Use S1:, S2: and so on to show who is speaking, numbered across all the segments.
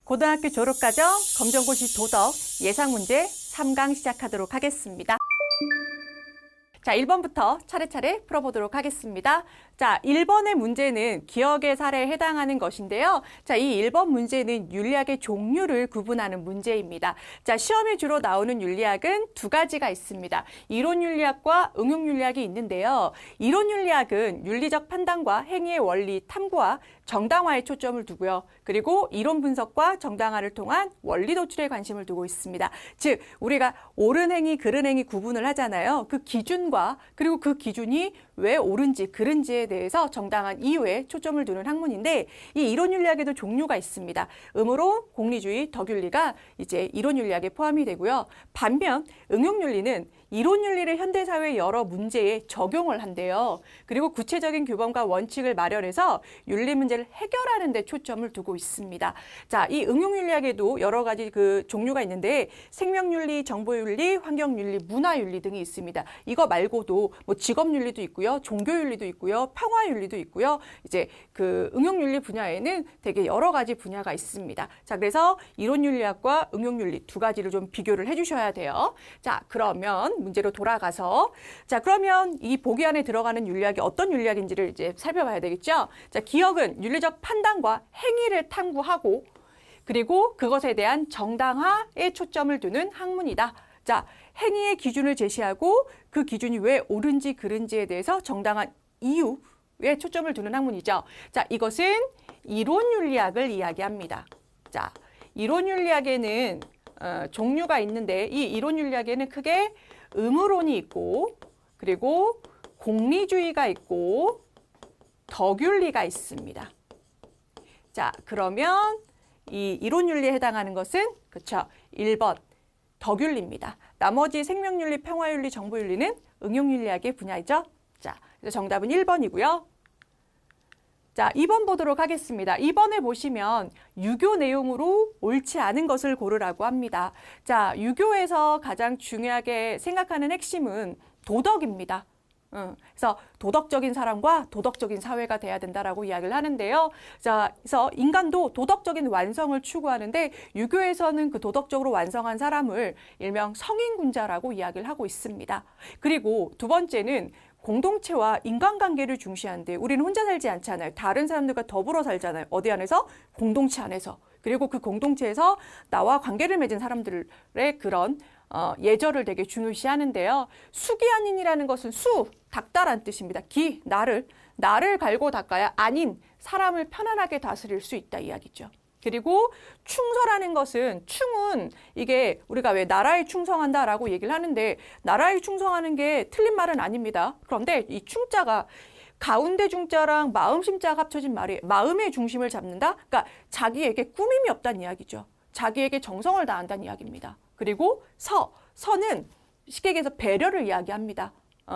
S1: 고등학교 졸업과정 검정고시 도덕 예상문제 3강 시작하도록 하겠습니다. 자, 1번부터 차례차례 풀어보도록 하겠습니다. 자, 1번의 문제는 기억의 사례에 해당하는 것인데요. 자, 이 1번 문제는 윤리학의 종류를 구분하는 문제입니다. 자, 시험에 주로 나오는 윤리학은 두 가지가 있습니다. 이론 윤리학과 응용 윤리학이 있는데요. 이론 윤리학은 윤리적 판단과 행위의 원리 탐구와 정당화에 초점을 두고요. 그리고 이론 분석과 정당화를 통한 원리 도출에 관심을 두고 있습니다. 즉, 우리가 옳은 행위, 그른 행위 구분을 하잖아요. 그 기준과 그리고 그 기준이 왜 옳은지, 그른지에 대해서 정당한 이유에 초점을 두는 학문인데 이 이론 윤리학에도 종류가 있습니다. 음으로 공리주의, 덕윤리가 이제 이론 윤리학에 포함이 되고요. 반면 응용 윤리는 이론 윤리를 현대사회 여러 문제에 적용을 한대요. 그리고 구체적인 규범과 원칙을 마련해서 윤리 문제를 해결하는 데 초점을 두고 있습니다. 자, 이 응용 윤리학에도 여러 가지 그 종류가 있는데 생명윤리, 정보윤리, 환경윤리, 문화윤리 등이 있습니다. 이거 말고도 뭐 직업윤리도 있고요. 종교윤리도 있고요. 평화윤리도 있고요. 이제 그 응용윤리 분야에는 되게 여러 가지 분야가 있습니다. 자, 그래서 이론윤리학과 응용윤리 두 가지를 좀 비교를 해주셔야 돼요. 자, 그러면 문제로 돌아가서 자, 그러면 이 보기 안에 들어가는 윤리학이 어떤 윤리학인지를 이제 살펴봐야 되겠죠. 자, 기억은 윤리적 판단과 행위를 탐구하고 그리고 그것에 대한 정당화에 초점을 두는 학문이다. 자, 행위의 기준을 제시하고 그 기준이 왜 옳은지 그른지에 대해서 정당한 이유에 초점을 두는 학문이죠. 자, 이것은 이론윤리학을 이야기합니다. 자, 이론윤리학에는 종류가 있는데 이 이론윤리학에는 크게 음으론이 있고 그리고 공리주의가 있고 덕윤리가 있습니다. 자, 그러면 이 이론윤리에 해당하는 것은 그렇죠. 1번 덕윤리입니다. 나머지 생명윤리, 평화윤리, 정보윤리는 응용윤리학의 분야이죠. 자, 그래서 정답은 1번이고요. 자, 2번 보도록 하겠습니다. 2번에 보시면 유교 내용으로 옳지 않은 것을 고르라고 합니다. 자, 유교에서 가장 중요하게 생각하는 핵심은 도덕입니다. 그래서 도덕적인 사람과 도덕적인 사회가 돼야 된다라고 이야기를 하는데요. 자, 그래서 인간도 도덕적인 완성을 추구하는데 유교에서는 그 도덕적으로 완성한 사람을 일명 성인군자라고 이야기를 하고 있습니다. 그리고 두 번째는 공동체와 인간관계를 중시하는데 우리는 혼자 살지 않잖아요. 다른 사람들과 더불어 살잖아요. 어디 안에서? 공동체 안에서. 그리고 그 공동체에서 나와 관계를 맺은 사람들의 그런 예절을 되게 중요시하는데요. 수기아닌이라는 것은 닦다란 뜻입니다. 나를 갈고 닦아야 아닌 사람을 편안하게 다스릴 수 있다 이야기죠. 그리고 충서라는 것은 충은 이게 우리가 왜 나라에 충성한다라고 얘기를 하는데 나라에 충성하는 게 틀린 말은 아닙니다. 그런데 이 충자가 가운데 중자랑 마음 심자가 합쳐진 말이에요. 마음의 중심을 잡는다? 그러니까 자기에게 꾸밈이 없다는 이야기죠. 자기에게 정성을 다한다는 이야기입니다. 그리고 서는 쉽게 얘기해서 배려를 이야기합니다.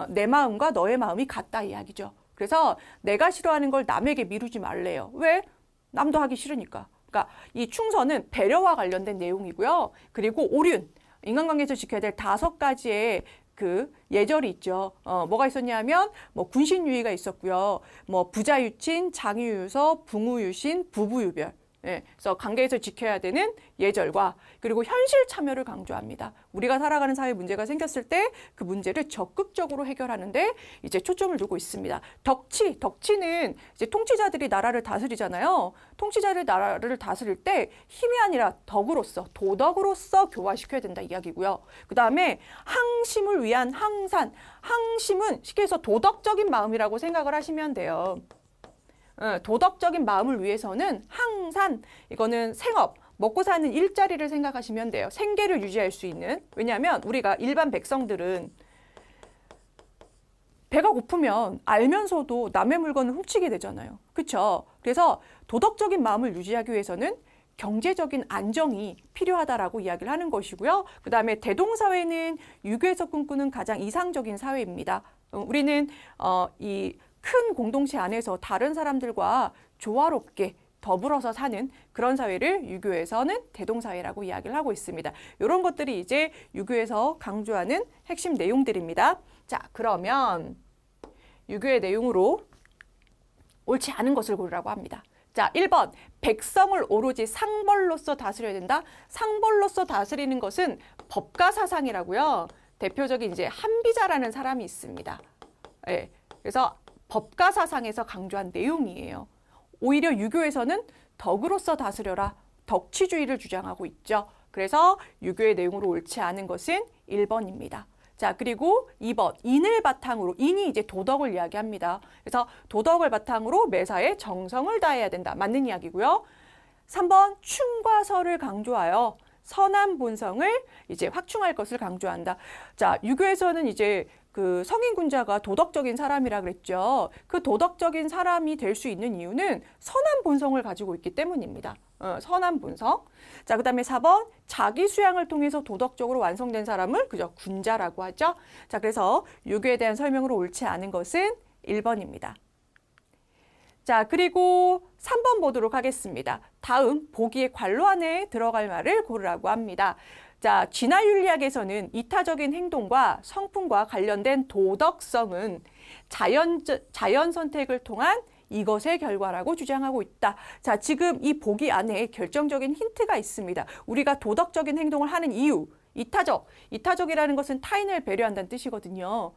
S1: 내 마음과 너의 마음이 같다 이야기죠. 그래서 내가 싫어하는 걸 남에게 미루지 말래요. 왜? 남도 하기 싫으니까. 그러니까 이 충서는 배려와 관련된 내용이고요. 그리고 오륜, 인간관계에서 지켜야 될 5가지의 그 예절이 있죠. 뭐가 있었냐면 뭐 군신유의가 있었고요. 뭐 부자유친, 장유유서, 붕우유신, 부부유별. 예, 그래서 관계에서 지켜야 되는 예절과 그리고 현실 참여를 강조합니다. 우리가 살아가는 사회 문제가 생겼을 때 그 문제를 적극적으로 해결하는데 이제 초점을 두고 있습니다. 덕치는 이제 통치자들이 나라를 다스리잖아요. 통치자들이 나라를 다스릴 때 힘이 아니라 덕으로서, 도덕으로서 교화시켜야 된다 이야기고요. 그 다음에 항심을 위한 항산, 항심은 쉽게 해서 도덕적인 마음이라고 생각을 하시면 돼요. 도덕적인 마음을 위해서는 항산, 이거는 생업, 먹고 사는 일자리를 생각하시면 돼요. 생계를 유지할 수 있는. 왜냐하면 우리가 일반 백성들은 배가 고프면 알면서도 남의 물건을 훔치게 되잖아요. 그렇죠? 그래서 도덕적인 마음을 유지하기 위해서는 경제적인 안정이 필요하다라고 이야기를 하는 것이고요. 그 다음에 대동사회는 유교에서 꿈꾸는 가장 이상적인 사회입니다. 우리는 이 큰 공동체 안에서 다른 사람들과 조화롭게 더불어서 사는 그런 사회를 유교에서는 대동사회라고 이야기를 하고 있습니다. 이런 것들이 이제 유교에서 강조하는 핵심 내용들입니다. 자, 그러면 유교의 내용으로 옳지 않은 것을 고르라고 합니다. 자, 1번. 백성을 오로지 상벌로서 다스려야 된다. 상벌로서 다스리는 것은 법가사상이라고요. 대표적인 이제 한비자라는 사람이 있습니다. 예. 그래서 법가사상에서 강조한 내용이에요. 오히려 유교에서는 덕으로서 다스려라. 덕치주의를 주장하고 있죠. 그래서 유교의 내용으로 옳지 않은 것은 1번입니다. 자, 그리고 2번, 인을 바탕으로, 인이 이제 도덕을 이야기합니다. 그래서 도덕을 바탕으로 매사에 정성을 다해야 된다. 맞는 이야기고요. 3번, 충과 설을 강조하여 선한 본성을 이제 확충할 것을 강조한다. 자, 유교에서는 이제 그 성인군자가 도덕적인 사람이라 그랬죠. 그 도덕적인 사람이 될 수 있는 이유는 선한 본성을 가지고 있기 때문입니다. 선한 본성. 자, 그 다음에 4번, 자기 수양을 통해서 도덕적으로 완성된 사람을 그저 군자라고 하죠. 자, 그래서 유교에 대한 설명으로 옳지 않은 것은 1번입니다. 자, 그리고 3번 보도록 하겠습니다. 다음 보기의 관로 안에 들어갈 말을 고르라고 합니다. 자, 진화윤리학에서는 이타적인 행동과 성품과 관련된 도덕성은 자연 선택을 통한 이것의 결과라고 주장하고 있다. 자, 지금 이 보기 안에 결정적인 힌트가 있습니다. 우리가 도덕적인 행동을 하는 이유, 이타적이라는 것은 타인을 배려한다는 뜻이거든요.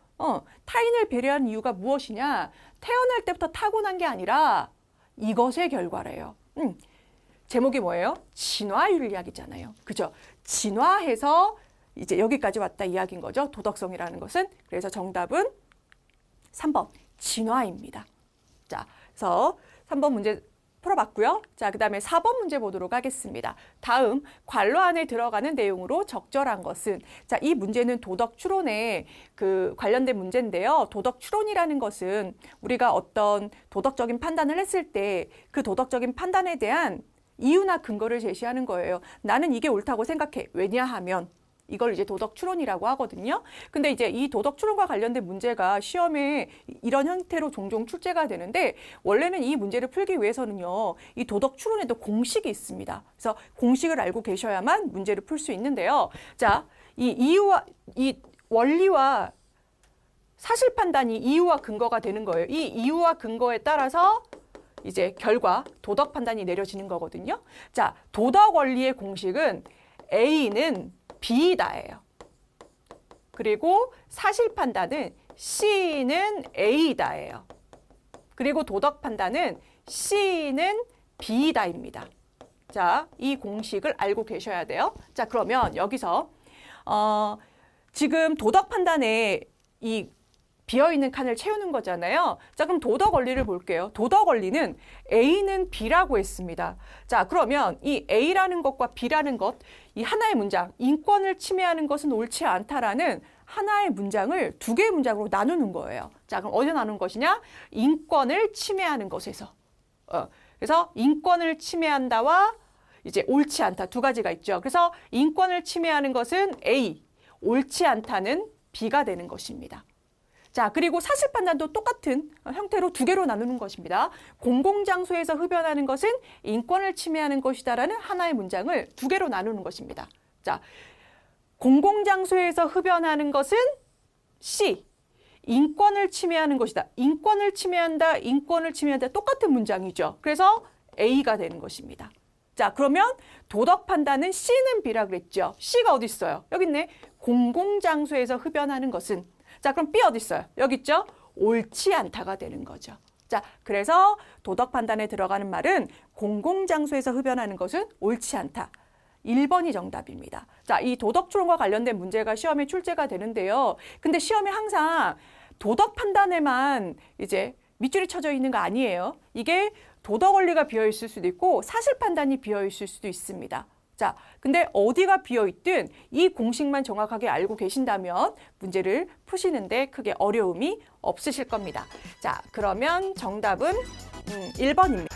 S1: 타인을 배려하는 이유가 무엇이냐? 태어날 때부터 타고난 게 아니라 이것의 결과래요. 제목이 뭐예요? 진화윤리학이잖아요. 그죠? 진화해서 이제 여기까지 왔다 이야기인 거죠. 도덕성이라는 것은. 그래서 정답은 3번 진화입니다. 자, 그래서 3번 문제 풀어봤고요. 자, 그 다음에 4번 문제 보도록 하겠습니다. 다음 관로 안에 들어가는 내용으로 적절한 것은, 자, 이 문제는 도덕 추론에 그 관련된 문제인데요. 도덕 추론이라는 것은 우리가 어떤 도덕적인 판단을 했을 때 그 도덕적인 판단에 대한 이유나 근거를 제시하는 거예요. 나는 이게 옳다고 생각해. 왜냐하면 이걸 이제 도덕 추론이라고 하거든요. 근데 이제 이 도덕 추론과 관련된 문제가 시험에 이런 형태로 종종 출제가 되는데, 원래는 이 문제를 풀기 위해서는요, 이 도덕 추론에도 공식이 있습니다. 그래서 공식을 알고 계셔야만 문제를 풀 수 있는데요. 자, 이 이유와 이 원리와 사실 판단이 이유와 근거가 되는 거예요. 이 이유와 근거에 따라서 이제 결과, 도덕 판단이 내려지는 거거든요. 자, 도덕 원리의 공식은 A는 B다예요. 그리고 사실 판단은 C는 A다예요. 그리고 도덕 판단은 C는 B다입니다. 자, 이 공식을 알고 계셔야 돼요. 자, 그러면 여기서 지금 도덕 판단에 이 비어있는 칸을 채우는 거잖아요. 자, 그럼 도덕 원리를 볼게요. 도덕 원리는 A는 B라고 했습니다. 자, 그러면 이 A라는 것과 B라는 것, 이 하나의 문장, 인권을 침해하는 것은 옳지 않다라는 하나의 문장을 두 개의 문장으로 나누는 거예요. 자, 그럼 어디서 나누는 것이냐? 인권을 침해하는 것에서. 그래서 인권을 침해한다와 이제 옳지 않다 두 가지가 있죠. 그래서 인권을 침해하는 것은 A, 옳지 않다는 B가 되는 것입니다. 자, 그리고 사실 판단도 똑같은 형태로 두 개로 나누는 것입니다. 공공장소에서 흡연하는 것은 인권을 침해하는 것이다라는 하나의 문장을 두 개로 나누는 것입니다. 자, 공공장소에서 흡연하는 것은 C, 인권을 침해하는 것이다. 인권을 침해한다, 인권을 침해한다 똑같은 문장이죠. 그래서 A가 되는 것입니다. 자, 그러면 도덕 판단은 C는 B라 그랬죠. C가 어디 있어요? 여기 있네. 공공장소에서 흡연하는 것은. 자, 그럼 B 어디 있어요? 여기 있죠? 옳지 않다가 되는 거죠. 자, 그래서 도덕 판단에 들어가는 말은 공공장소에서 흡연하는 것은 옳지 않다. 1번이 정답입니다. 자, 이 도덕 추론과 관련된 문제가 시험에 출제가 되는데요. 근데 시험에 항상 도덕 판단에만 이제 밑줄이 쳐져 있는 거 아니에요. 이게 도덕 원리가 비어 있을 수도 있고 사실 판단이 비어 있을 수도 있습니다. 자, 근데 어디가 비어있든 이 공식만 정확하게 알고 계신다면 문제를 푸시는데 크게 어려움이 없으실 겁니다. 자, 그러면 정답은 1번입니다.